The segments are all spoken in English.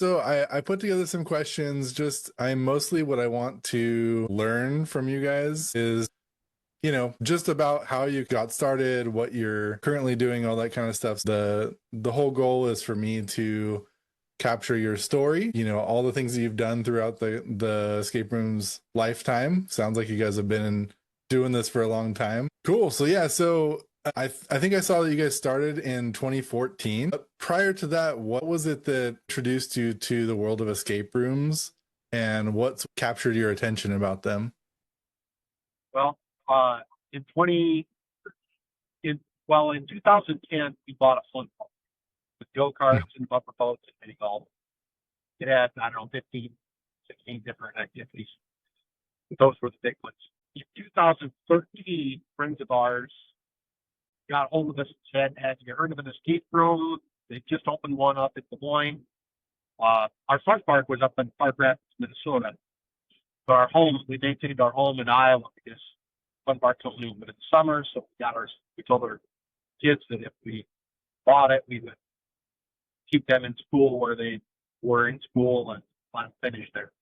So I put together some questions. Just I mostly what I want to learn from you guys is, just about how you got started, what you're currently doing, all that kind of stuff. The whole goal is for me to capture your story, all the things that you've done throughout the escape room's lifetime. Sounds like you guys have been doing this for a long time. Cool. So yeah, I think I saw that you guys started in 2014. But prior to that, what was it that introduced you to the world of escape rooms, and what's captured your attention about them? Well, in 20, in 2010, we bought a fun park with go-karts and bumper boats and mini golf. It had, I don't know, 15, 16 different activities. Those were the big ones. In 2013, friends of ours got hold of us and said, "Have you heard of an escape room? They just opened one up in Des Moines." Our fun park was up in Park Rapids, Minnesota. So we maintained our home in Iowa because fun parks only open in the summer. So we told our kids that if we bought it, we would keep them in school where they were in school and finish there.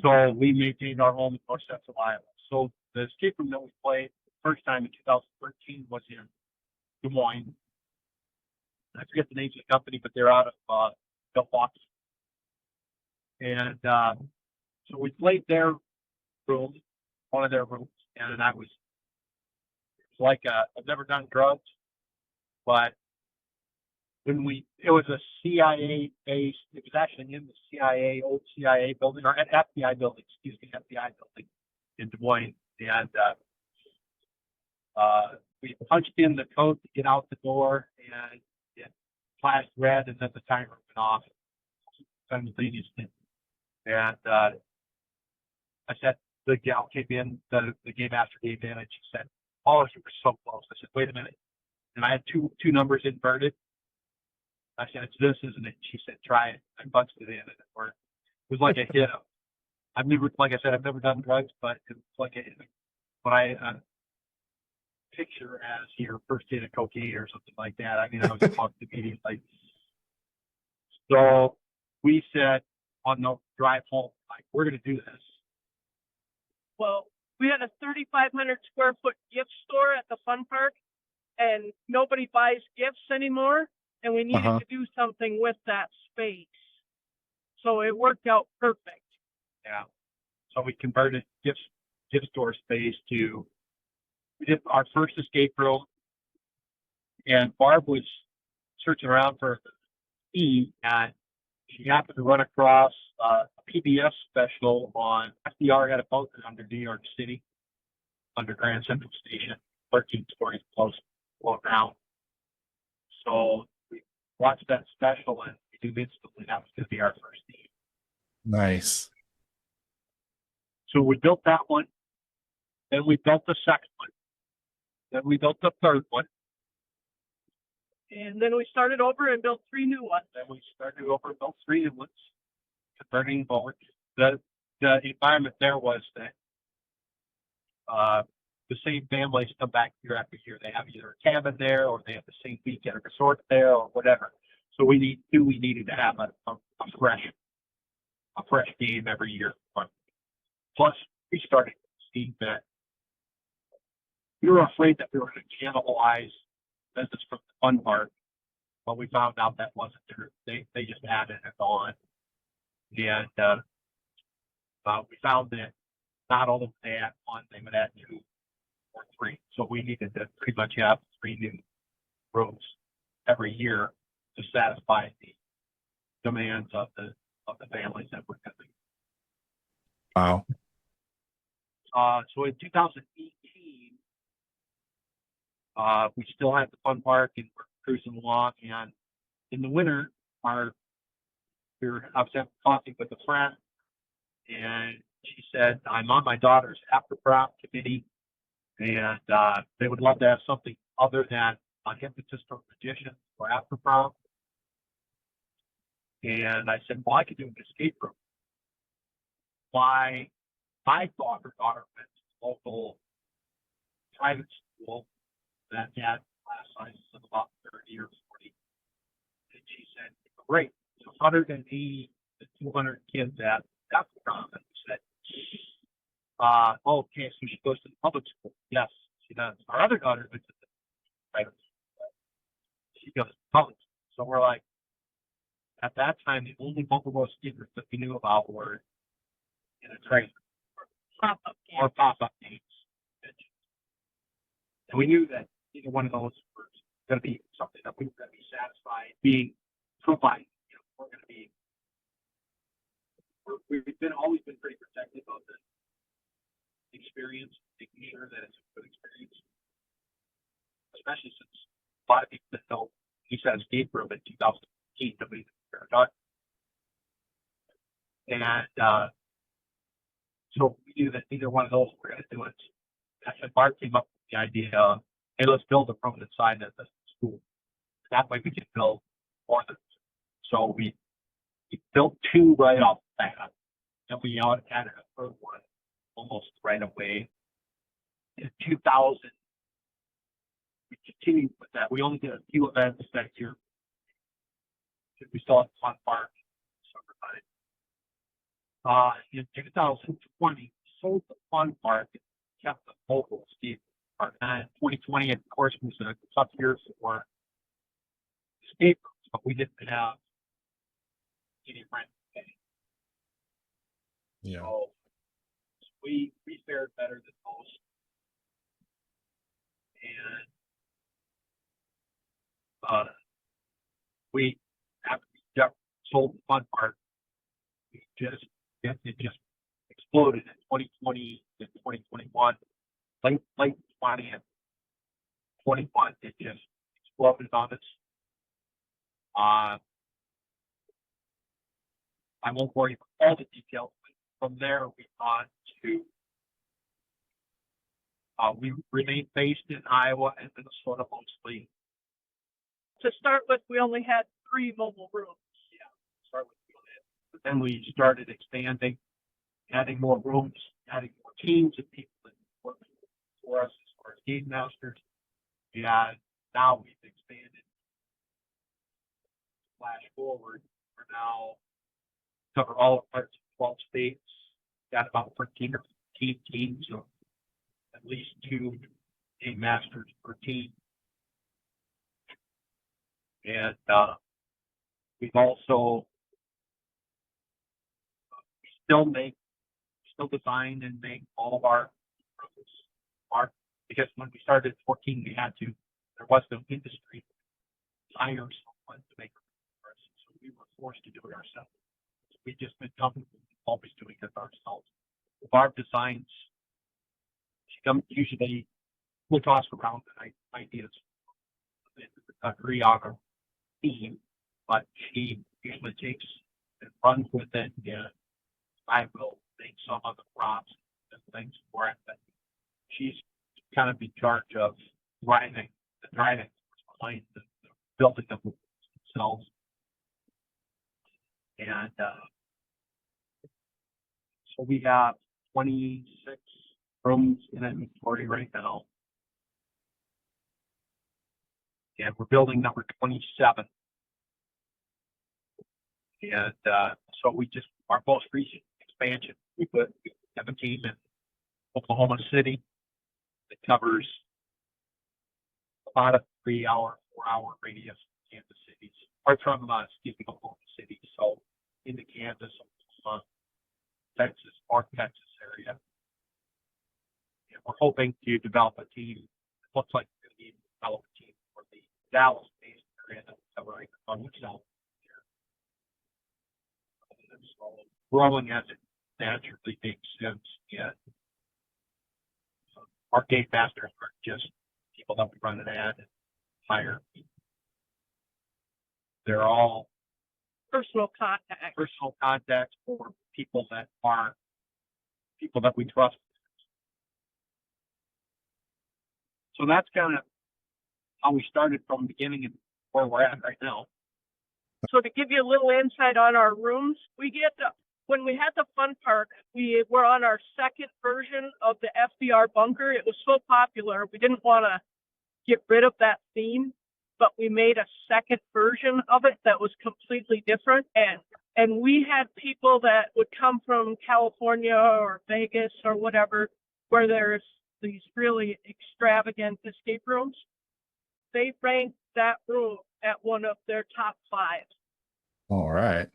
So we maintained our home in North Central Iowa. So the escape room that we played the first time in 2013 was in Des Moines. I forget the name of the company, but they're out of Milwaukee. And so we played their room, one of their rooms, and it was like I've never done drugs, but it was a CIA base. It was actually in the old CIA building, or FBI building, FBI building in Des Moines. And we punched in the code to get out the door, and it flashed red, and then the timer went off simultaneously. And I said, the gal came in, the game master came in, and she said, "Oh, you were so close." I said, "Wait a minute." And I had two numbers inverted. I said, "It's this, isn't it?" She said, "Try it." I punched it in, and it worked. It was like a hit. Like I said, I've never done drugs, but it was like a hit. When I picture as your first hit of cocaine or something like that, I was fucked immediately. So we said on the drive home, like, we're going to do this. Well, we had a 3,500 square foot gift store at the fun park, and nobody buys gifts anymore, and we needed to do something with that space. So it worked out perfect. Yeah. So we converted gift store space we did our first escape room, and Barb was searching around for a key, and she happened to run across a PBS special on FDR had a boat under New York City, under Grand Central Station, 13 stories below ground. So we watched that special, and we knew instantly that was going to be our first theme. Nice. So we built that one. Then we built the second one. Then we built the third one. And then we started over and built 3 new ones. Then we started over and built 3 new ones, converting forward. The environment there was that the same families come back year after year. They have either a cabin there, or they have the same week at a resort there, or whatever. So we needed to have a fresh game every year. Plus, we started seeing that we were afraid that we were going to cannibalize business from the fun park, but we found out that wasn't true. They just added it on, and we found that not all of them they add one, they would add 2 or 3. So we needed to pretty much have 3 new rooms every year to satisfy the demands of the families that were coming. Wow. So in 2018, we still had the fun park, and we're cruising along. And in the winter, I was having coffee with a friend, and she said, "I'm on my daughter's after prom committee, and they would love to have something other than a hypnotist or magician for after prom." And I said, "Well, I could do an escape room." I thought her daughter went to a local private school that had class sizes of about 30 or 40. And she said, "Great, 180 to 200 kids at that prom. And we said, okay, so she goes to the public school. Yes, she does. Our other daughter goes to the private school. She goes to public school. So we're like, at that time, the only Buffalo skippers that we knew about were in a train or pop-up games. And we knew that either one of those were going to be something that we were going to be satisfied being provided. You know, we're going to be. We've always been pretty protective of the experience, making sure that it's a good experience, especially since a lot of people that know he said escape room in 2015 nobody done. And so we knew that neither one of those were going to do it. Actually, Bart came up with the idea of, hey, let's build a permanent sign at the school. That way we can build more than. So we built 2 right off the bat, and we added a third one almost right away. In 2000, we continued with that. We only did a few events that year. We still had Fun Park summertime. In 2020, we sold the Fun Park and kept the local skate park. And 2020, of course, was a tough year for skate parks, but we didn't have any rent to pay. Yeah. So we fared better than most. And we, after we sold the Fun Park, it just exploded in 2020 and 2021. Late 20 and 21, it just exploded on us. I won't worry about all the details. But from there, we on to we remained based in Iowa and Minnesota mostly. To start with, we only had 3 mobile rooms. But then we started expanding, adding more rooms, adding more teams of people that work for us as far as game masters. And now we've expanded. Flash forward, we're now cover all parts of 12 states. Got about 13 or 15 teams, so at least 2 game masters per team. And we've also still design and make all of our because when we started at 14, there was no industry to hire someone to make it for us, so we were forced to do it ourselves. So we've just been comfortable always doing it ourselves. Barb designs, usually we'll toss around the ideas, agree on a theme, but she usually takes and runs with it, and I will make some of the props and things for it. But she's kind of in charge of driving behind the building of themselves. And so we have 26 rooms in inventory right now. And we're building number 27. And so our most recent expansion, we have a team in Oklahoma City that covers about a 3-hour, 4-hour radius of Kansas City, or from Oklahoma City. So into Kansas, Oklahoma, Texas, North Texas area. And we're hoping to develop a team. It looks like we're going to develop a team for the Dallas-based area that we're covering on itself. So growing as it naturally makes sense. And our game masters are just people that we run an ad and hire. They're all Personal contacts for people that we trust. So that's kind of how we started from the beginning and where we're at right now. So to give you a little insight on our rooms, when we had the Fun Park, we were on our second version of the FDR bunker. It was so popular, we didn't want to get rid of that theme. but we made a second version of it that was completely different. And we had people that would come from California or Vegas or whatever, where there's these really extravagant escape rooms. They ranked that room at one of their top 5. All right.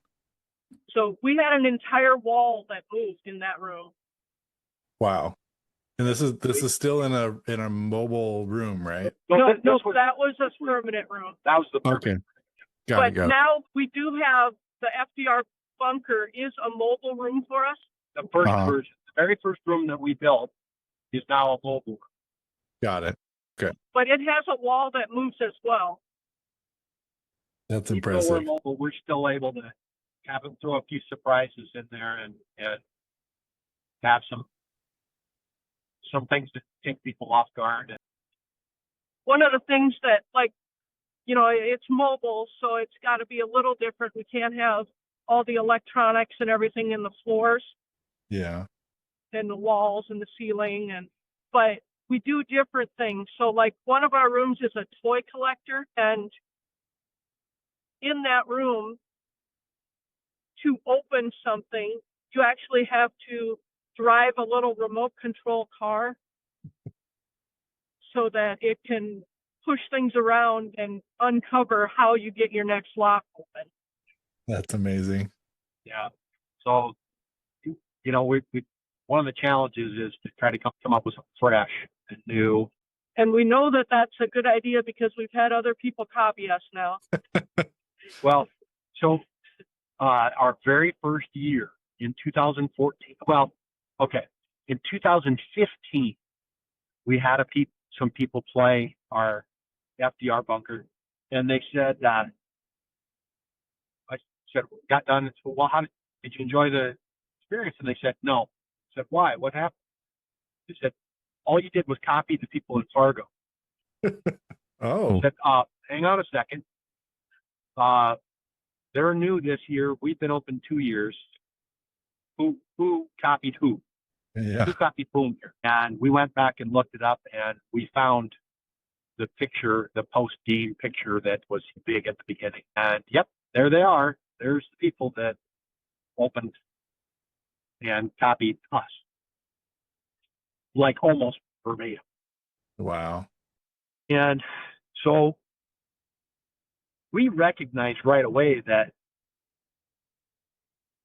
So we had an entire wall that moved in that room. Wow. And this is still in a mobile room, right? No, that was a permanent room. That was the Okay. permanent. Got it. Now we do have the FDR bunker is a mobile room for us. The first version, the very first room that we built is now a mobile room. Got it. Okay. But it has a wall that moves as well. That's Even impressive. though we're mobile, we're still able to throw a few surprises in there and have some things that take people off guard. One of the things that, like, it's mobile, so it's got to be a little different. We can't have all the electronics and everything in the floors. Yeah. And the walls and the ceiling, but we do different things. So like one of our rooms is a toy collector, and in that room, to open something, you actually have to drive a little remote control car so that it can push things around and uncover how you get your next lock open. That's amazing. Yeah. So, we one of the challenges is to try to come up with something fresh and new. And we know that that's a good idea because we've had other people copy us now. Well, so our very first year in 2014, in 2015, we had some people play our FDR bunker, and they said, I said, got done. And said, well, did you enjoy the experience? And they said, no. I said, why? What happened? They said, all you did was copy the people in Fargo. Oh. I said, hang on a second. They're new this year. We've been open 2 years. Who copied who? Yeah. Who copied whom here? And we went back and looked it up, and we found the picture, the post-game picture that was big at the beginning. And yep, there they are. There's the people that opened and copied us, like almost verbatim. Wow. And so we recognized right away that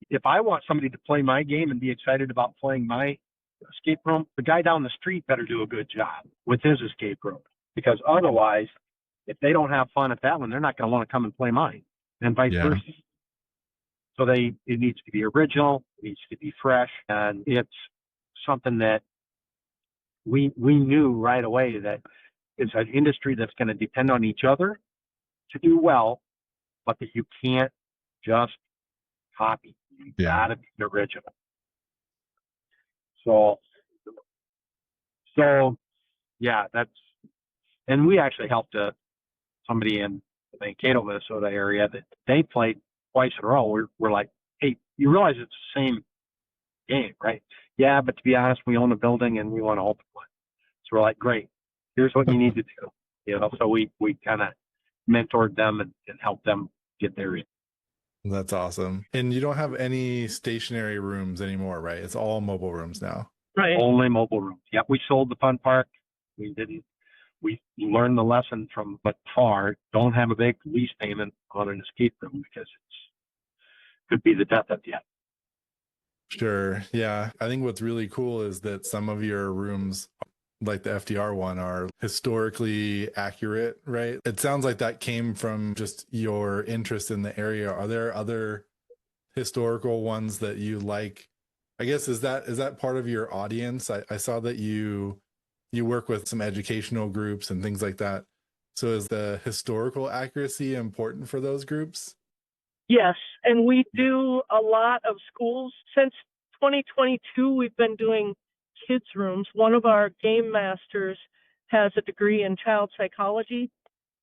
if I want somebody to play my game and be excited about playing my escape room, the guy down the street better do a good job with his escape room. Because otherwise, if they don't have fun at that one, they're not going to want to come and play mine, and vice versa. So it needs to be original, it needs to be fresh, and it's something that we knew right away that it's an industry that's going to depend on each other to do well, but that you can't just copy. You gotta be original. So yeah, and we actually helped somebody in the Mankato, Minnesota area that they played twice in a row. We're like, hey, you realize it's the same game, right? Yeah, but to be honest, we own a building and we want to open one. So we're like, great, here's what you need to do. So we kind of mentored them and helped them get there. That's awesome. And you don't have any stationary rooms anymore, right? It's all mobile rooms now. Right. Only mobile rooms. Yep, we sold the fun park. We learned the lesson from far. Don't have a big lease payment on an escape room because could be the death of you. Sure. Yeah. I think what's really cool is that some of your rooms, like the FDR one, are historically accurate, right? It sounds like that came from just your interest in the area. Are there other historical ones that you like? I guess is that part of your audience? I saw that you work with some educational groups and things like that. So is the historical accuracy important for those groups? Yes, and we do a lot of schools. Since 2022, we've been doing kids' rooms. One of our game masters has a degree in child psychology,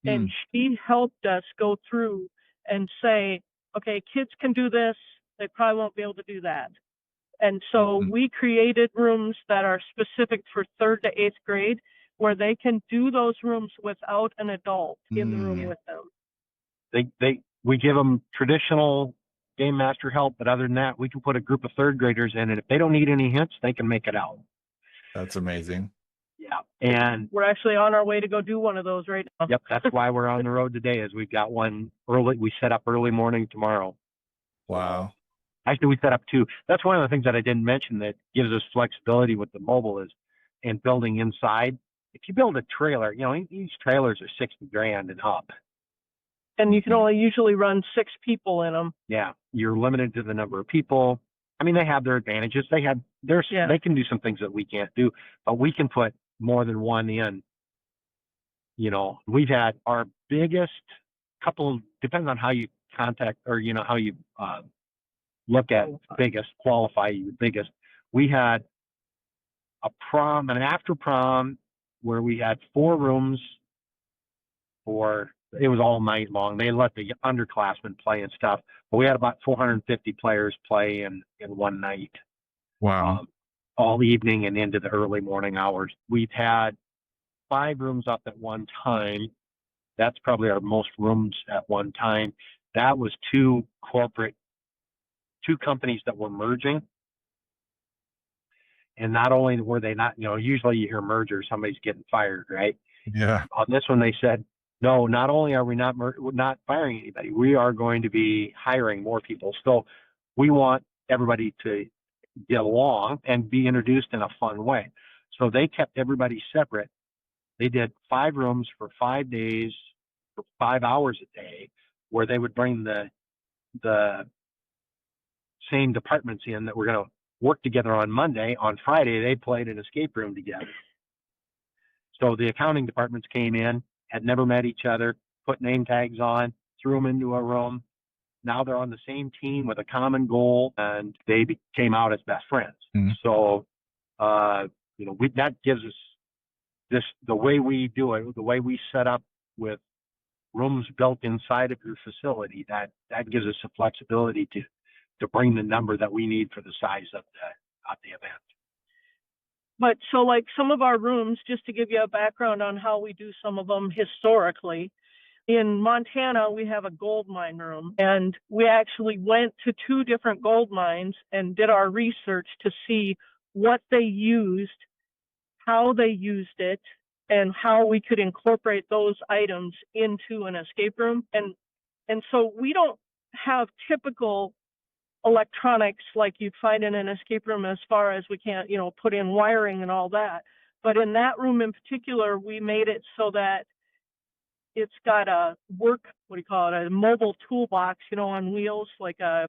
and she helped us go through and say, okay, kids can do this. They probably won't be able to do that. And so we created rooms that are specific for 3rd to 8th grade. where they can do those rooms without an adult in the room with them. We give them traditional game master help, but other than that, we can put a group of third graders in, and if they don't need any hints, they can make it out. That's amazing. Yeah, and we're actually on our way to go do one of those right now. Yep, that's why we're on the road today. Is we've got one early. We set up early morning tomorrow. Wow. Actually, we set up two. That's one of the things that I didn't mention that gives us flexibility with the mobile is, and building inside. If you build a trailer, these trailers are $60,000 and up. And you can only usually run 6 people in them. Yeah, you're limited to the number of people. I mean, they have their advantages. They can do some things that we can't do, but we can put more than one in. We've had our biggest couple, depends on how you contact or, how you look at qualify your biggest. We had a prom and after prom where we had 4 rooms it was all night long. They let the underclassmen play and stuff, but we had about 450 players play in one night. Wow. All evening and into the early morning hours. We've had 5 rooms up at one time. That's probably our most rooms at one time. That was 2 companies that were merging. And not only were they not, usually you hear merger, somebody's getting fired, right? Yeah. On this one, they said, no, not only are we not firing anybody, we are going to be hiring more people. So we want everybody to get along and be introduced in a fun way. So they kept everybody separate. They did 5 rooms for 5 days for 5 hours a day, where they would bring the same departments in that were going to work together on Monday. On Friday, they played an escape room together. So the accounting departments came in, had never met each other, put name tags on, threw them into a room. Now they're on the same team with a common goal, and they came out as best friends. Mm-hmm. So, that gives us the way we do it, the way we set up with rooms built inside of your facility, that gives us the flexibility to bring the number that we need for the size of the event. But so like some of our rooms, just to give you a background on how we do some of them historically, in Montana, we have a gold mine room, and we actually went to 2 different gold mines and did our research to see what they used, how they used it, and how we could incorporate those items into an escape room. And so we don't have typical electronics like you'd find in an escape room, as far as we can't, put in wiring and all that. But in that room in particular, we made it so that it's got a a mobile toolbox, on wheels, like a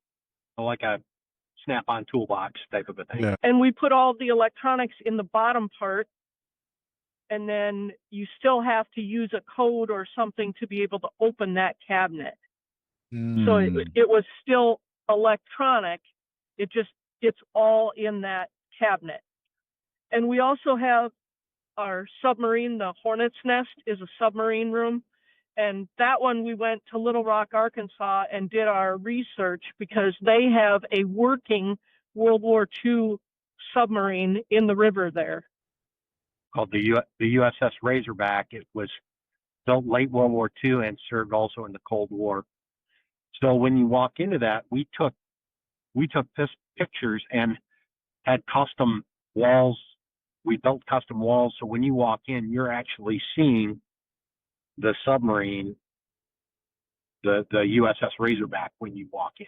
snap-on toolbox type of a thing. Yeah. And we put all the electronics in the bottom part, and then you still have to use a code or something to be able to open that cabinet. So it was still electronic. It's all in that cabinet. And we also have our submarine. The Hornet's Nest is a submarine room. And that one, we went to Little Rock, Arkansas, and did our research because they have a working World War II submarine in the river there. Called the USS Razorback. It was built late World War II and served also in the Cold War. So when you walk into that, we took pictures and had custom walls. We built custom walls, so when you walk in, you're actually seeing the submarine, the USS Razorback, when you walk in.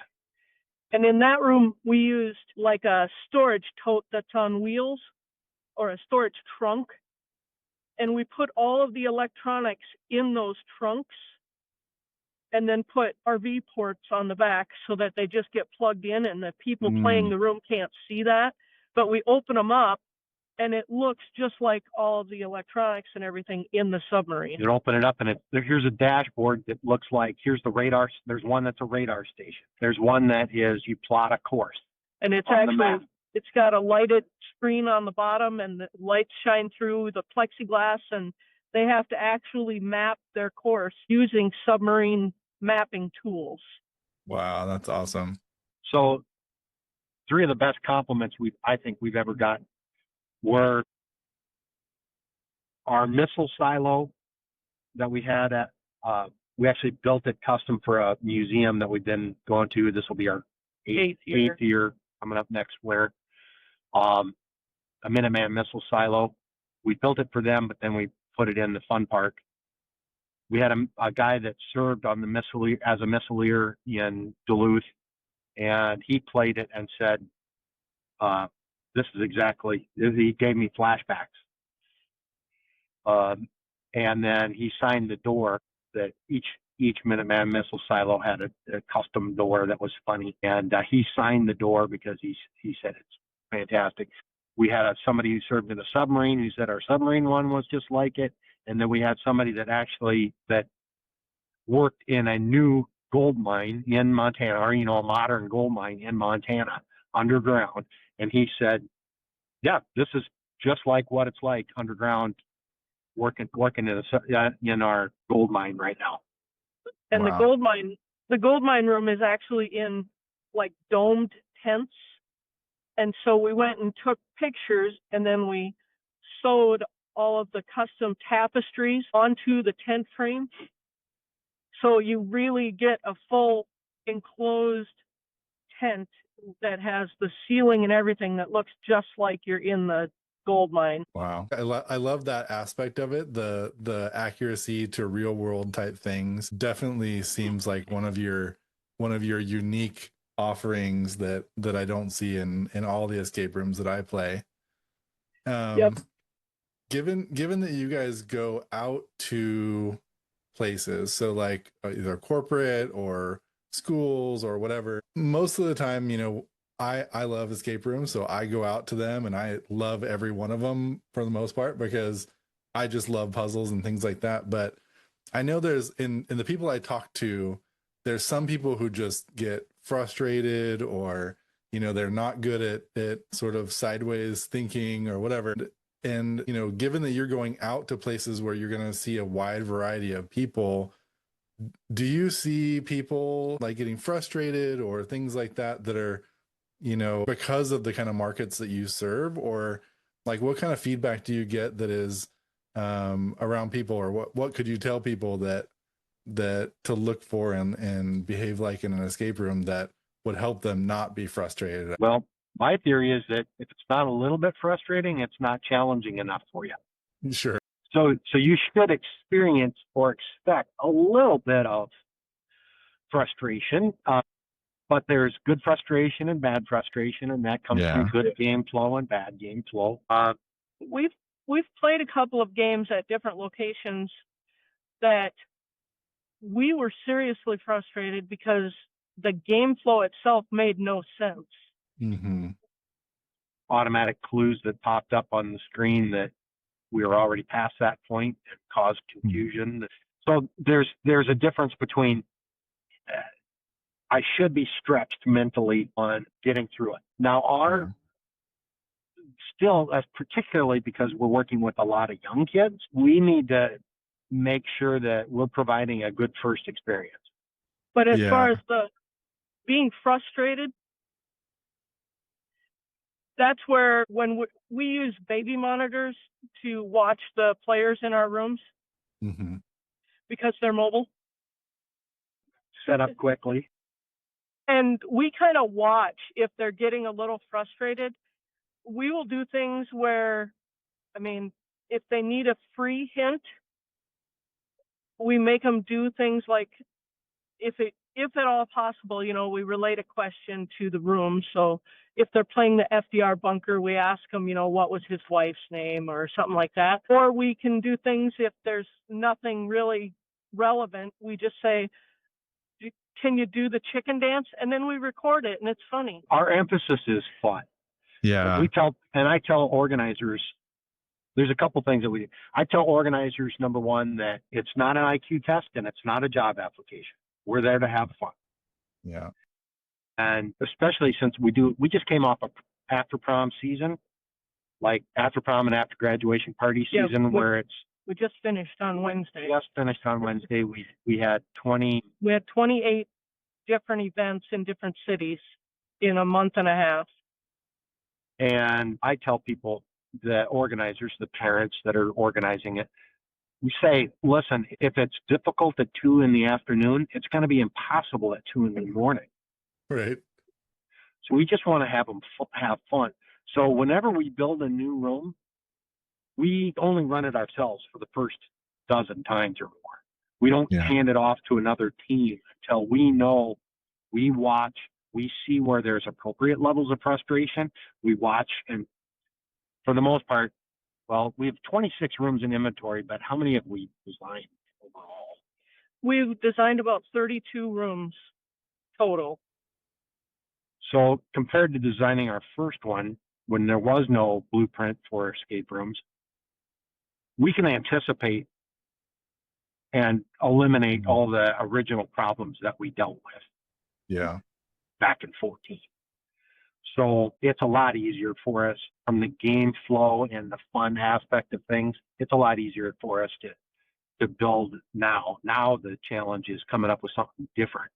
And in that room, we used like a storage tote that's on wheels, or a storage trunk. And we put all of the electronics in those trunks, and then put RV ports on the back so that they just get plugged in, and the people playing the room can't see that. But we open them up, and it looks just like all of the electronics and everything in the submarine. You open it up, and here's a dashboard that looks like, here's the radar. There's one that's a radar station. There's one that is, you plot a course. And it's actually, it's got a lighted screen on the bottom, and the lights shine through the plexiglass, and they have to actually map their course using submarine mapping tools. Wow, that's awesome. So 3 of the best compliments I think we've ever gotten were our missile silo that we had at, we actually built it custom for a museum that we've been going to. This will be our eighth year coming up next winter. A Minuteman missile silo. We built it for them, but then we put it in the fun park. We had a guy that served on the missileer as a missileer in Duluth, and he played it and said, "This is exactly." He gave me flashbacks. And then he signed the door that each Minuteman missile silo had a custom door that was funny, and he signed the door because he said it's fantastic. We had somebody who served in a submarine who said our submarine one was just like it, and then we had somebody that worked in a new gold mine in Montana, or a modern gold mine in Montana underground, and he said, "Yeah, this is just like what it's like underground." Working in our gold mine right now. And wow. the gold mine room is actually in like domed tents. And so we went and took pictures, and then we sewed all of the custom tapestries onto the tent frame. So you really get a full enclosed tent that has the ceiling and everything that looks just like you're in the gold mine. Wow. I love that aspect of it. The accuracy to real world type things definitely seems like one of your unique offerings that I don't see in all the escape rooms that I play. Yep. Given that you guys go out to places, so like either corporate or schools or whatever, most of the time, I love escape rooms, so I go out to them and I love every one of them for the most part because I just love puzzles and things like that. But I know there's in the people I talk to, there's some people who just get frustrated, or they're not good at sort of sideways thinking or whatever. And given that you're going out to places where you're going to see a wide variety of people, do you see people like getting frustrated or things like that are because of the kind of markets that you serve? Or like what kind of feedback do you get that is around people, or what could you tell people that to look for and behave like in an escape room that would help them not be frustrated? Well, my theory is that if it's not a little bit frustrating, it's not challenging enough for you. Sure. So you should experience or expect a little bit of frustration. But there's good frustration and bad frustration, and that comes from good game flow and bad game flow. We've played a couple of games at different locations that we were seriously frustrated because the game flow itself made no sense. Mm-hmm. Automatic clues that popped up on the screen that we were already past that point and caused confusion. So there's a difference between I should be stretched mentally on getting through it. Now, still, particularly because we're working with a lot of young kids, we need to make sure that we're providing a good first experience. But as far as the being frustrated, that's where when we use baby monitors to watch the players in our rooms, because they're mobile. Set up quickly. And we kind of watch if they're getting a little frustrated. We will do things where, if they need a free hint, we make them do things like, if at all possible, we relate a question to the room. So if they're playing the FDR bunker, we ask them, what was his wife's name or something like that. Or we can do things if there's nothing really relevant. We just say, can you do the chicken dance? And then we record it, and it's funny. Our emphasis is fun. Yeah. I tell organizers, there's a couple things that we do. I tell organizers, number one, that it's not an IQ test and it's not a job application. We're there to have fun. Yeah. And especially since we just came off of after prom season, like after prom and after graduation party season, where we just finished on Wednesday. We had 28 different events in different cities in a month and a half. And I tell people, the organizers, the parents that are organizing it, we say, listen, if it's difficult at 2 in the afternoon, it's going to be impossible at 2 in the morning. Right. So we just want to have them have fun. So whenever we build a new room, we only run it ourselves for the first dozen times or more. We don't hand it off to another team until we know, we watch, we see where there's appropriate levels of frustration. We watch, and for the most part, well, we have 26 rooms in inventory, but how many have we designed overall? We've designed about 32 rooms total. So compared to designing our first one, when there was no blueprint for escape rooms, we can anticipate and eliminate all the original problems that we dealt with back in 14. So it's a lot easier for us from the game flow and the fun aspect of things. It's a lot easier for us to build now. Now the challenge is coming up with something different.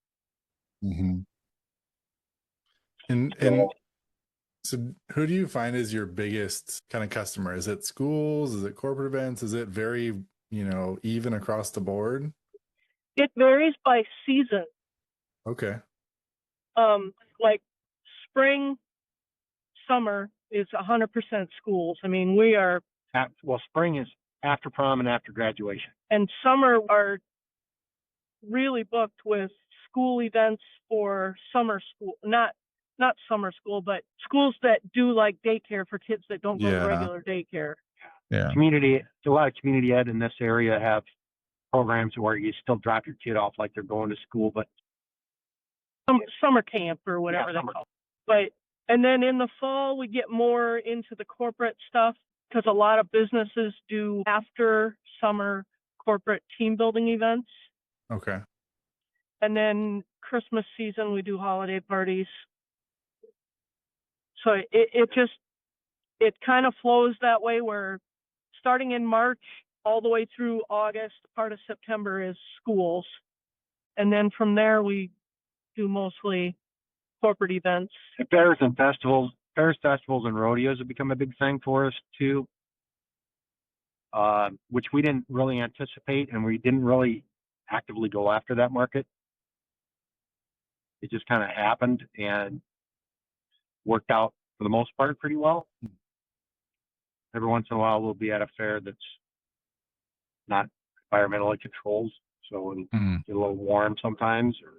Mm-hmm. And so who do you find is your biggest kind of customer? Is it schools? Is it corporate events? Is it very, even across the board? It varies by season. Okay. Like spring, summer is 100% schools. I mean, we are. Well, spring is after prom and after graduation. And summer are really booked with school events for summer school, not summer school, but schools that do like daycare for kids that don't go to regular daycare. Yeah. A lot of community ed in this area have programs where you still drop your kid off like they're going to school, but summer camp or whatever they call it. But, and then in the fall, we get more into the corporate stuff because a lot of businesses do after summer corporate team building events. Okay. And then Christmas season, we do holiday parties. So it kind of flows that way, where starting in March all the way through August, part of September is schools. And then from there, we do mostly corporate events. Fairs and festivals and rodeos have become a big thing for us too, which we didn't really anticipate, and we didn't really actively go after that market. It just kind of happened and worked out for the most part pretty well. Every once in a while, we'll be at a fair that's not environmentally controlled, so it'll get a little warm sometimes, or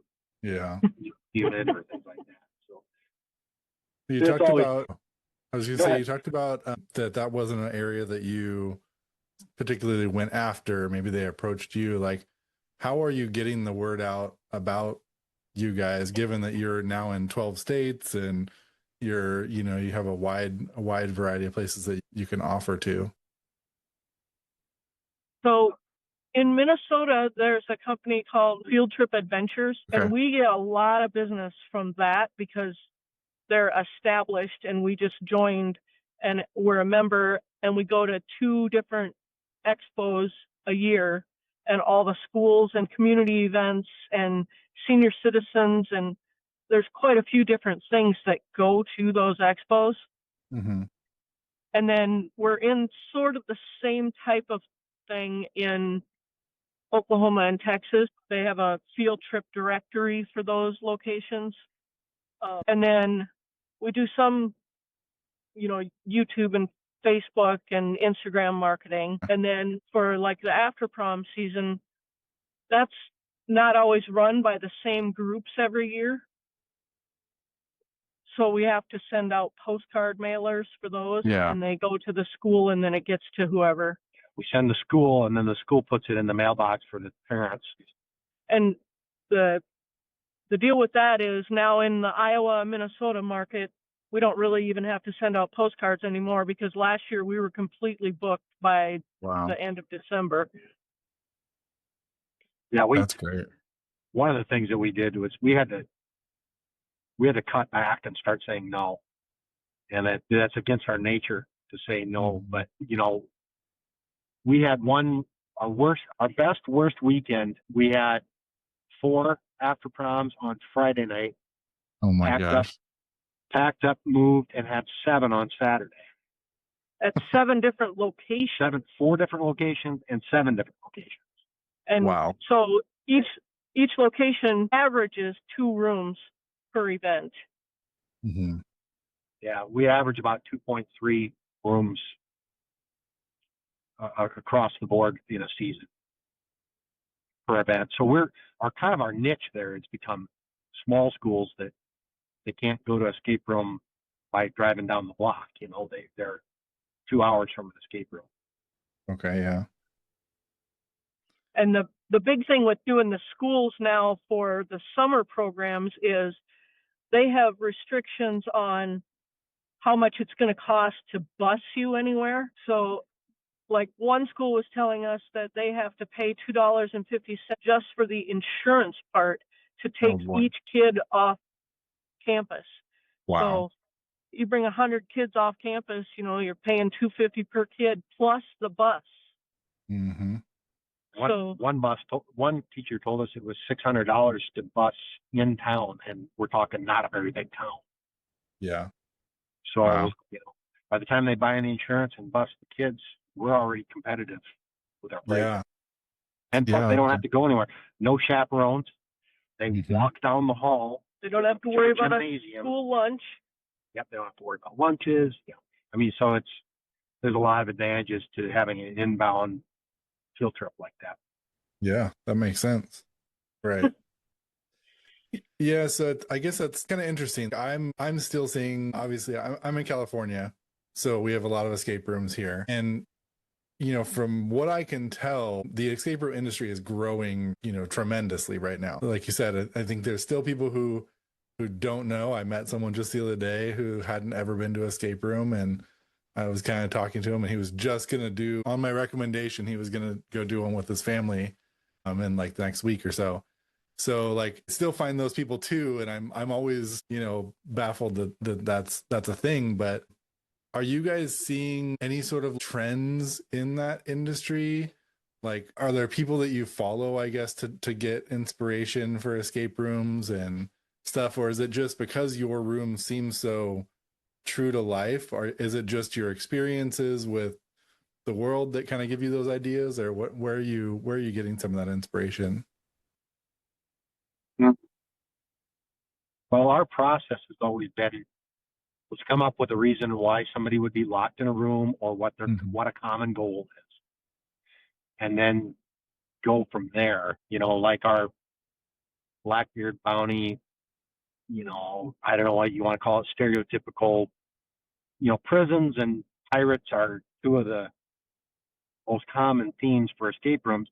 humid or things like that. So you talked about. I was going to say, you talked about that wasn't an area that you particularly went after. Maybe they approached you. Like, how are you getting the word out about you guys, given that you're now in 12 states and you have a wide variety of places that you can offer to? So in Minnesota, there's a company called Field Trip Adventures, and we get a lot of business from that because they're established and we just joined and we're a member, and we go to 2 different expos a year, and all the schools and community events and senior citizens, and there's quite a few different things that go to those expos. Mm-hmm. And then we're in sort of the same type of thing in Oklahoma and Texas. They have a field trip directory for those locations. And then we do some, YouTube and Facebook and Instagram marketing. And then for like the after prom season, that's not always run by the same groups every year. So we have to send out postcard mailers for those, and they go to the school, and then it gets to whoever. We send the school, and then the school puts it in the mailbox for the parents. And the deal with that is now in the Iowa, Minnesota market, we don't really even have to send out postcards anymore, because last year we were completely booked by the end of December. Yeah, that's great. One of the things that we did was we had to cut back and start saying no, and that's against our nature to say no. But we had our best worst weekend. We had 4 after proms on Friday night. Oh my gosh! Packed up, moved, and had 7 on Saturday. at 7 different locations. 4 different locations and 7 different locations. And Wow. so each location averages 2 rooms per event. Mm-hmm. Yeah, we average about 2.3 rooms across the board in a season per event. So our niche there has become small schools that they can't go to escape room by driving down the block. You know, they're 2 hours from an escape room. Okay, yeah. And the big thing with doing the schools now for the summer programs is they have restrictions on how much it's going to cost to bus you anywhere. So like one school was telling us that they have to pay $2.50 just for the insurance part to take each kid off campus. Wow. So you bring 100 kids off campus, you know, you're paying $2.50 per kid plus the bus. Mm-hmm. One teacher told us it was $600 to bus in town, and we're talking not a very big town. Yeah. So, wow. you know, by the time they buy any insurance and bus the kids, we're already competitive with our price. Yeah. And plus, they don't have to go anywhere. No chaperones. They walk down the hall. They don't have to worry about a gymnasium. school lunch. Yep, they don't have to worry about lunches. Yeah. I mean, so there's a lot of advantages to having an inbound field trip like that. Yeah, that makes sense. Right. Yeah, so I guess that's kind of interesting. I'm still seeing, obviously, I'm in California, so we have a lot of escape rooms here. And, you know, from what I can tell, the escape room industry is growing, you know, tremendously right now. Like you said, I think there's still people who don't know. I met someone just the other day who hadn't ever been to an escape room, and I was kind of talking to him, and he was just going to do, on my recommendation, he was going to go do one with his family in like the next week or so. So like still find those people too. And I'm always, you know, baffled that that's a thing. But are you guys seeing any sort of trends in that industry? Like, are there people that you follow, I guess, to get inspiration for escape rooms and stuff? Or is it just because your room seems so true to life? Or is it just your experiences with the world that kind of give you those ideas? Or where are you getting some of that inspiration? Well, our process has always been, let's come up with a reason why somebody would be locked in a room or what a common goal is. And then go from there, you know, like our Blackbeard Bounty, you know, I don't know what you want to call it, stereotypical, you know, prisons and pirates are 2 of the most common themes for escape rooms.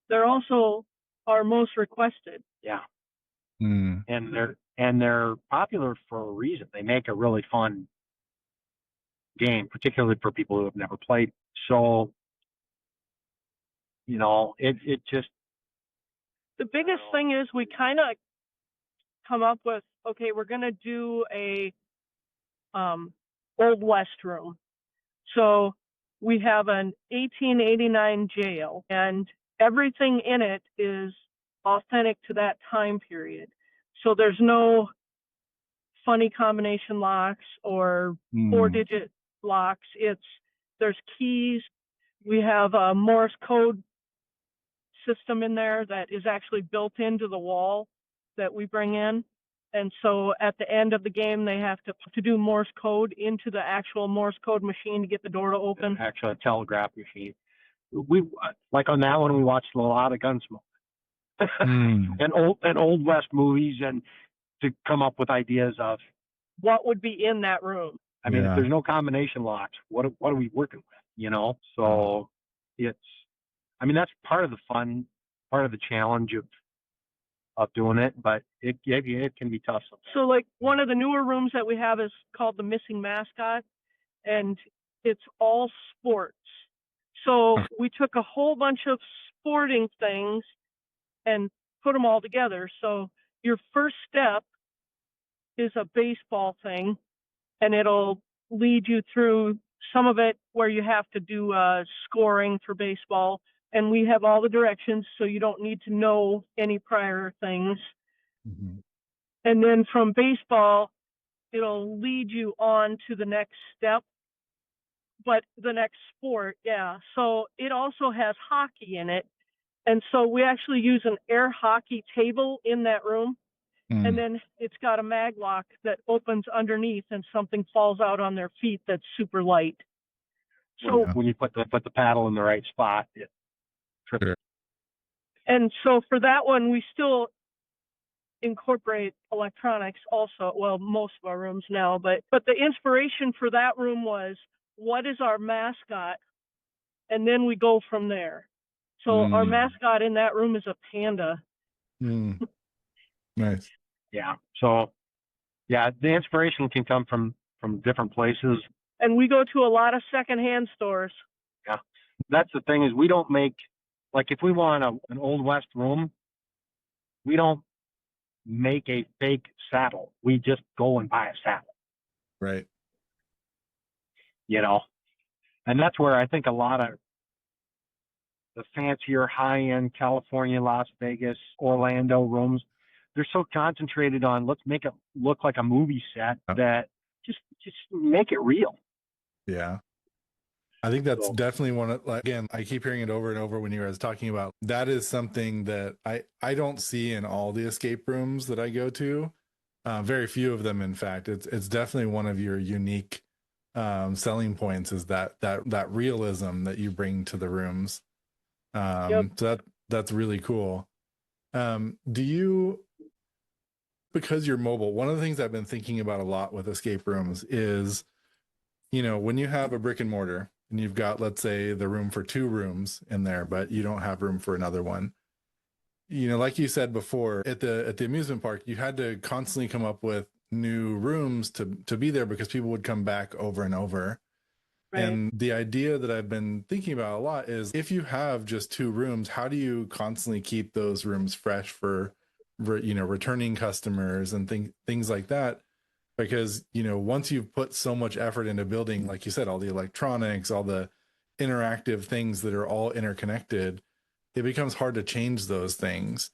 They're also our most requested. Yeah. And they're popular for a reason. They make a really fun game, particularly for people who have never played. So, you know, it just. The biggest thing is we kind of come up with, okay, we're going to do a Old West room. So we have an 1889 jail, and everything in it is authentic to that time period. So there's no funny combination locks or 4-digit locks. There's keys. We have a Morse code system in there that is actually built into the wall that we bring in. And so at the end of the game, they have to do Morse code into the actual Morse code machine to get the door to open. Actually, a telegraph machine. We like on that one, we watched a lot of Gunsmoke and old West movies, and to come up with ideas of what would be in that room. I mean, if there's no combination locks, what are we working with? You know, so I mean, that's part of the fun, part of the challenge of doing it, but it can be tough sometimes. So like one of the newer rooms that we have is called the Missing Mascot, and it's all sports. So we took a whole bunch of sporting things and put them all together. So your first step is a baseball thing, and it'll lead you through some of it where you have to do scoring for baseball. And we have all the directions, so you don't need to know any prior things. And then from baseball, it'll lead you on to the next step, but the next sport, yeah. So it also has hockey in it. And so we actually use an air hockey table in that room. And then it's got a mag lock that opens underneath and something falls out on their feet that's super light. So when you put the paddle in the right spot, it trips. Sure. And so for that one, we still incorporate electronics also. Well, most of our rooms now, but the inspiration for that room was, what is our mascot? And then we go from there. So our mascot in that room is a panda. Nice. Yeah. So, yeah, the inspiration can come from different places. And we go to a lot of secondhand stores. Yeah. That's the thing, is we don't make, like, if we want an Old West room, we don't make a fake saddle. We just go and buy a saddle. Right. You know? And that's where I think a lot of the fancier high-end California, Las Vegas, Orlando rooms, they're so concentrated on, let's make it look like a movie set, that just make it real. Yeah. I think that's definitely one of, like, again, I keep hearing it over and over when you guys talking about, that is something that I don't see in all the escape rooms that I go to. Very few of them, in fact. It's definitely one of your unique selling points, is that realism that you bring to the rooms. So that's really cool. Do you, because you're mobile, one of the things I've been thinking about a lot with escape rooms is, when you have a brick and mortar and you've got, let's say, the room for 2 rooms in there, but you don't have room for another one, like you said before, at the amusement park, you had to constantly come up with new rooms to be there, because people would come back over and over. Right. And the idea that I've been thinking about a lot is, if you have just 2 rooms, how do you constantly keep those rooms fresh for returning customers and things like that? Because, once you've put so much effort into building, like you said, all the electronics, all the interactive things that are all interconnected, it becomes hard to change those things.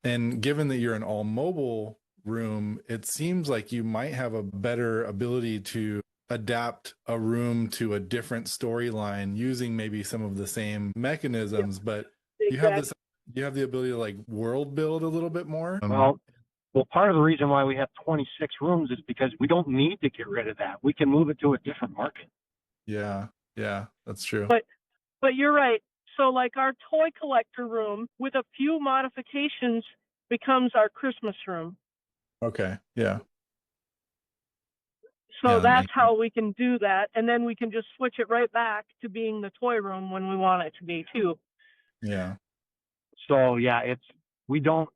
And given that you're an all mobile room, it seems like you might have a better ability to adapt a room to a different storyline using maybe some of the same mechanisms, but you have the ability to, like, world build a little bit more. Well, part of the reason why we have 26 rooms is because we don't need to get rid of that. We can move it to a different market. Yeah, that's true. But you're right. So, like, our toy collector room, with a few modifications, becomes our Christmas room. Okay, yeah. So that's how we can do that. And then we can just switch it right back to being the toy room when we want it to be, too. Yeah. So, yeah, we don't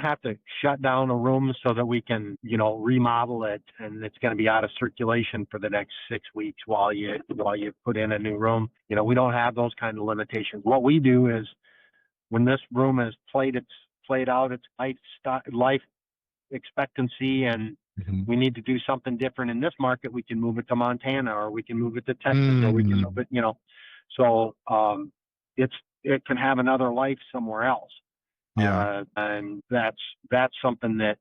have to shut down a room so that we can, remodel it, and it's going to be out of circulation for the next 6 weeks while you put in a new room. We don't have those kind of limitations. What we do is, when this room has played out its life expectancy, and we need to do something different in this market, we can move it to Montana, or we can move it to Texas, or we can move it, So it can have another life somewhere else. Yeah. And that's something that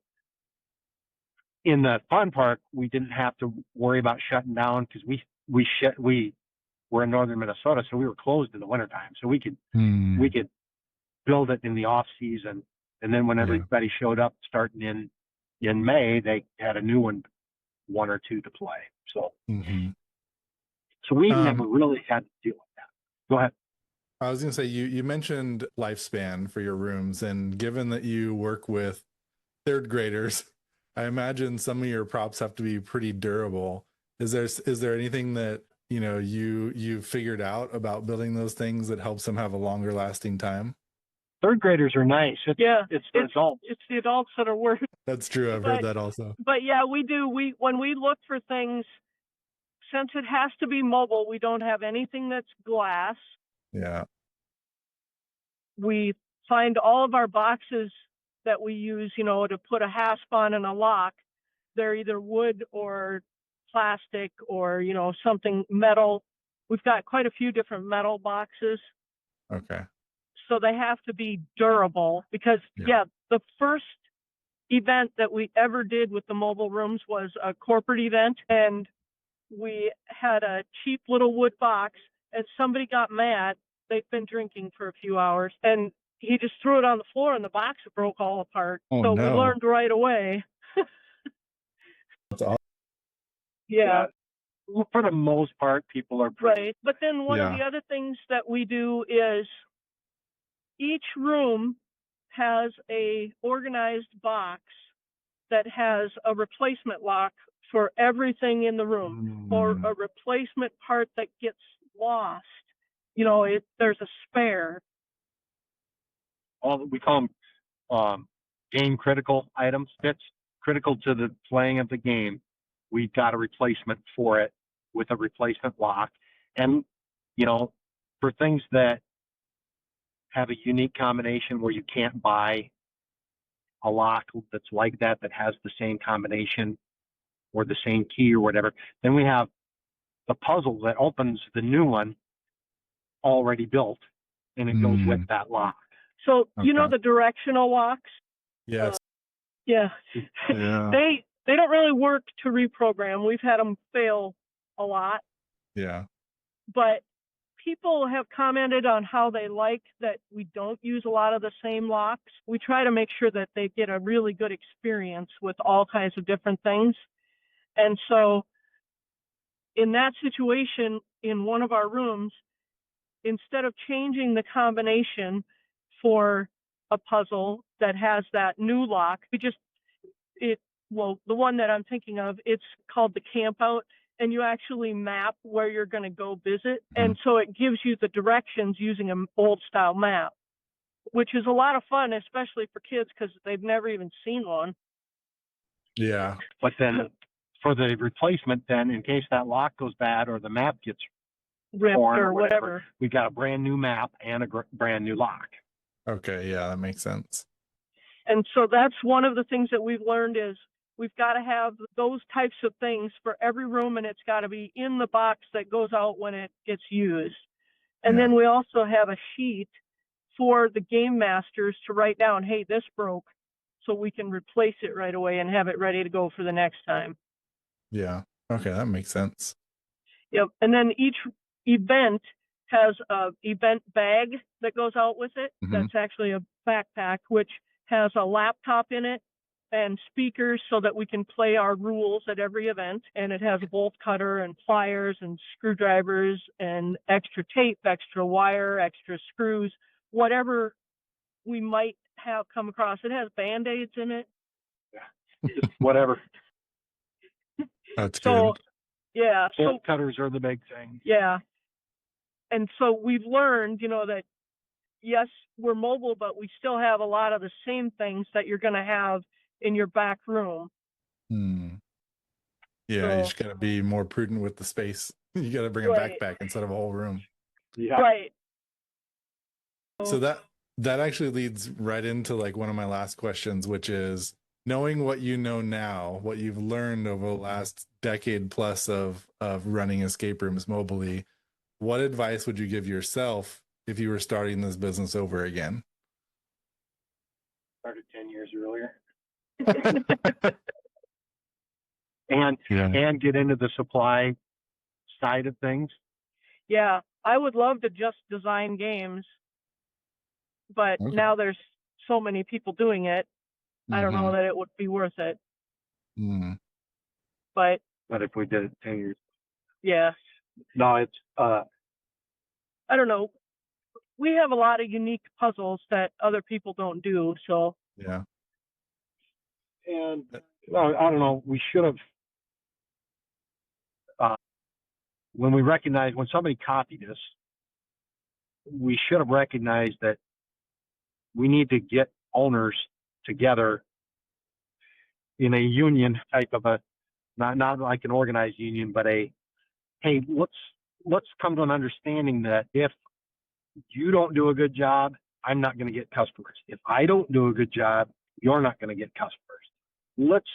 in the fun park we didn't have to worry about shutting down, because we were in northern Minnesota, so we were closed in the wintertime. So we could build it in the off season, and then when everybody showed up starting in May, they had a new one or two to play. So so we never really had to deal with that. Go ahead. I was going to say, you mentioned lifespan for your rooms, and given that you work with 3rd graders, I imagine some of your props have to be pretty durable. Is there anything that you've figured out about building those things that helps them have a longer lasting time? 3rd graders are nice. It's the adults. It's the adults that are worse. That's true. I've heard that also. But yeah, we do. When we look for things, since it has to be mobile, we don't have anything that's glass. Yeah. We find all of our boxes that we use, to put a hasp on and a lock. They're either wood or plastic or, something metal. We've got quite a few different metal boxes. Okay. So they have to be durable, because the first event that we ever did with the mobile rooms was a corporate event, and we had a cheap little wood box, and somebody got mad. They'd been drinking for a few hours, and he just threw it on the floor, and the box broke all apart. Oh, so we no. learned right away. That's awesome. Yeah. For the most part, people are Right. But then one of Yeah. the other things that we do is each room has a organized box that has a replacement lock for everything in the room, or a replacement part that gets lost. You know, there's a spare. we call them game critical items. That's critical to the playing of the game. We've got a replacement for it with a replacement lock. And, you know, for things that have a unique combination where you can't buy a lock that's like that has the same combination or the same key or whatever, then we have the puzzle that opens the new one already built, and it goes with that lock. So, you know the directional locks? Yes. Yeah. Yeah. They don't really work to reprogram. We've had them fail a lot. Yeah. But people have commented on how they like that we don't use a lot of the same locks. We try to make sure that they get a really good experience with all kinds of different things. And so in that situation, in one of our rooms, instead of changing the combination for a puzzle that has that new lock, the one that I'm thinking of, it's called the camp out, and you actually map where you're going to go visit. And so it gives you the directions using an old style map, which is a lot of fun, especially for kids because they've never even seen one. Yeah. But then for the replacement, then in case that lock goes bad or the map gets ripped or whatever, we got a brand new map and a brand new lock. Okay. Yeah, that makes sense. And so that's one of the things that we've learned is we've got to have those types of things for every room, and it's got to be in the box that goes out when it gets used. And then we also have a sheet for the game masters to write down, hey, this broke, so we can replace it right away and have it ready to go for the next time. Yeah. Okay, that makes sense. Yep. And then each event has a event bag that goes out with it. That's actually a backpack, which has a laptop in it and speakers so that we can play our rules at every event. And it has a bolt cutter and pliers and screwdrivers and extra tape, extra wire, extra screws, whatever we might have come across. It has Band-Aids in it. Yeah. Whatever. That's so good. Yeah. Bolt cutters are the big thing. Yeah. And so we've learned, that yes, we're mobile, but we still have a lot of the same things that you're going to have in your back room. Yeah, you just got to be more prudent with the space. You got to bring a backpack instead of a whole room. Yeah. Right. So that actually leads right into like one of my last questions, which is knowing what you know now, what you've learned over the last decade plus of running escape rooms mobily, what advice would you give yourself if you were starting this business over again? Started 10 years earlier. and get into the supply side of things. Yeah, I would love to just design games, but now there's so many people doing it. I don't know that it would be worth it. But if we did it 10 years. Yeah. No, it's I don't know. We have a lot of unique puzzles that other people don't do, so yeah. And I don't know, we should have when somebody copied us, we should have recognized that we need to get owners together in a union type of not like an organized union, but hey, let's come to an understanding that if you don't do a good job, I'm not going to get customers. If I don't do a good job, you're not going to get customers. Let's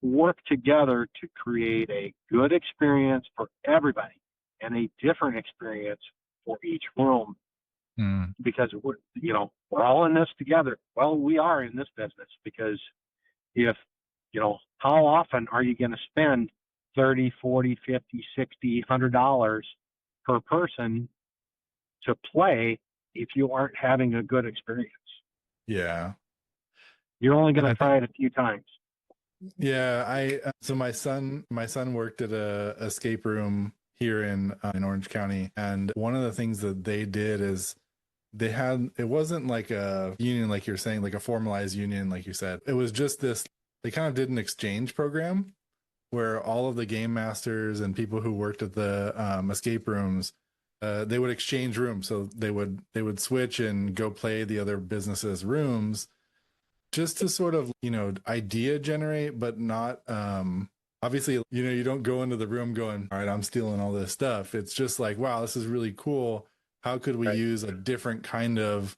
work together to create a good experience for everybody and a different experience for each room. Because we're all in this together. Well, we are in this business because if, how often are you going to spend 30, 40, 50, 60, $100 per person to play if you aren't having a good experience? Yeah. You're only going And to I try think, it a few times. yeah, so my son worked at a escape room here in Orange County, and one of the things that they did is it wasn't like a union like you're saying, like a formalized union like you said. It was just this, they kind of did an exchange program where all of the game masters and people who worked at the escape rooms, they would exchange rooms. So they would switch and go play the other businesses' rooms, just to sort of, idea generate, but not, obviously, you don't go into the room going, all right, I'm stealing all this stuff. It's just like, wow, this is really cool. How could we use a different kind of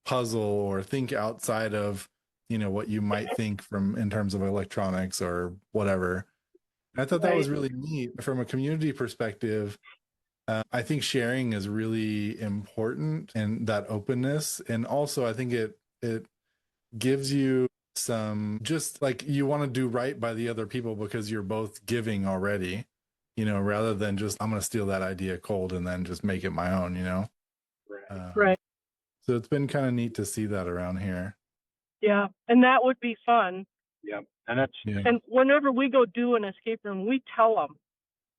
puzzle, or think outside of, what you might think from in terms of electronics or whatever. And I thought that was really neat from a community perspective. I think sharing is really important, and that openness. And also I think it gives you some, just like, you want to do right by the other people because you're both giving already, rather than just, I'm going to steal that idea cold and then just make it my own, Right. So it's been kind of neat to see that around here. Yeah. And that would be fun. Yeah. And that's, And whenever we go do an escape room, we tell them,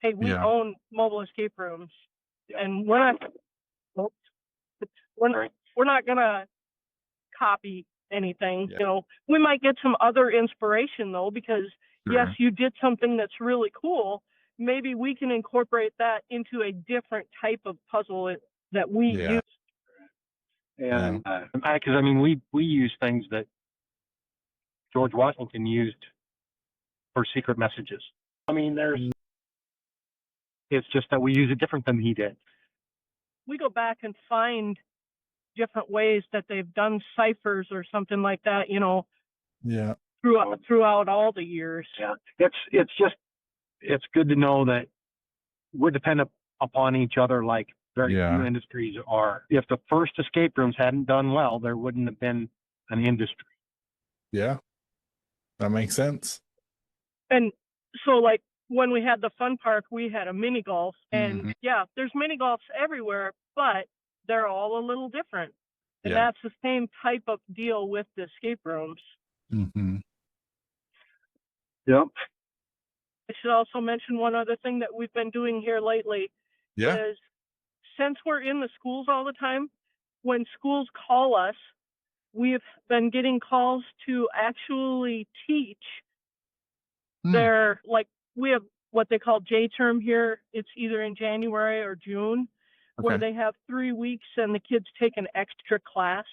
hey, we Yeah. own mobile escape rooms, Yeah. and we're not gonna copy anything. Yeah. We might get some other inspiration though, because yes, you did something that's really cool. Maybe we can incorporate that into a different type of puzzle that we use. And because we use things that George Washington used for secret messages. It's just that we use it different than he did. We go back and find different ways that they've done ciphers or something like that, Yeah. throughout all the years. Yeah. It's good to know that we're dependent upon each other like very few industries are. If the first escape rooms hadn't done well, there wouldn't have been an industry. Yeah. That makes sense. And so, like, when we had the fun park, we had a mini golf, and there's mini golfs everywhere, but they're all a little different. And that's the same type of deal with the escape rooms. Mm-hmm. Yep. I should also mention one other thing that we've been doing here lately is, since we're in the schools all the time, when schools call us, we've been getting calls to actually teach their, like, we have what they call J term here. It's either in January or June, where they have 3 weeks and the kids take an extra class.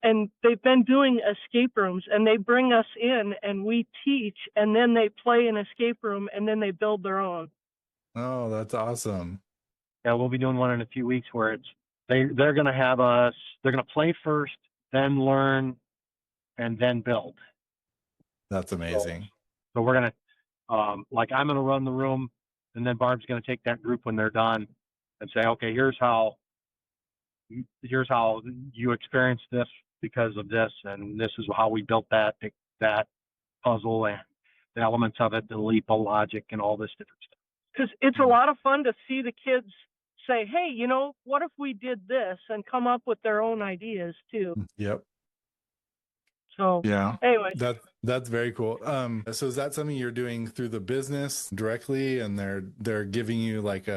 And they've been doing escape rooms, and they bring us in and we teach, and then they play an escape room, and then they build their own. Oh, that's awesome. Yeah, we'll be doing one in a few weeks where they're going to have us, they're going to play first, then learn, and then build. That's amazing. So we're going to, I'm going to run the room, and then Barb's going to take that group when they're done and say, okay, here's how you experience this because of this, and this is how we built that puzzle and the elements of it, the leap of logic and all this different stuff. Because it's a lot of fun to see the kids say, hey, what if we did this, and come up with their own ideas too. Yep. So anyway, that's very cool. So is that something you're doing through the business directly, and they're giving you like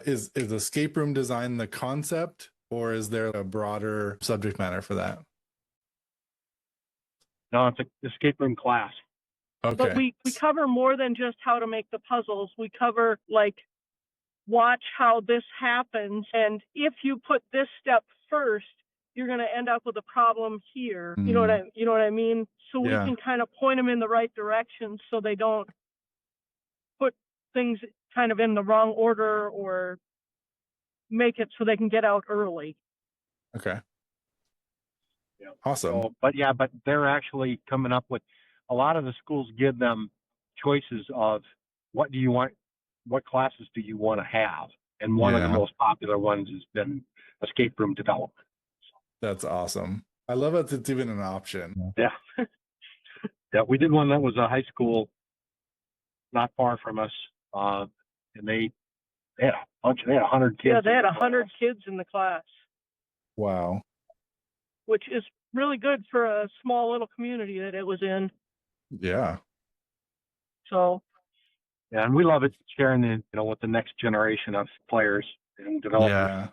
is escape room design the concept, or is there a broader subject matter for that? No, it's an escape room class. Okay. But we cover more than just how to make the puzzles. We cover, like, watch how this happens, and if you put this step first, you're going to end up with a problem here. You know what I mean? So we can kind of point them in the right direction so they don't put things kind of in the wrong order, or make it so they can get out early. Okay. Yeah. Awesome. So, but they're actually coming up with, a lot of the schools give them choices of what classes do you want to have, and one of the most popular ones has been escape room development. That's awesome. I love that it's even an option. Yeah. Yeah, we did one that was a high school not far from us. And they had a bunch, they had 100 kids. Yeah, they had in the 100 class. kids in the class, Wow. which is really good for a small little community that it was in. Yeah. So Yeah, and we love it sharing the, with the next generation of players and developers. Yeah.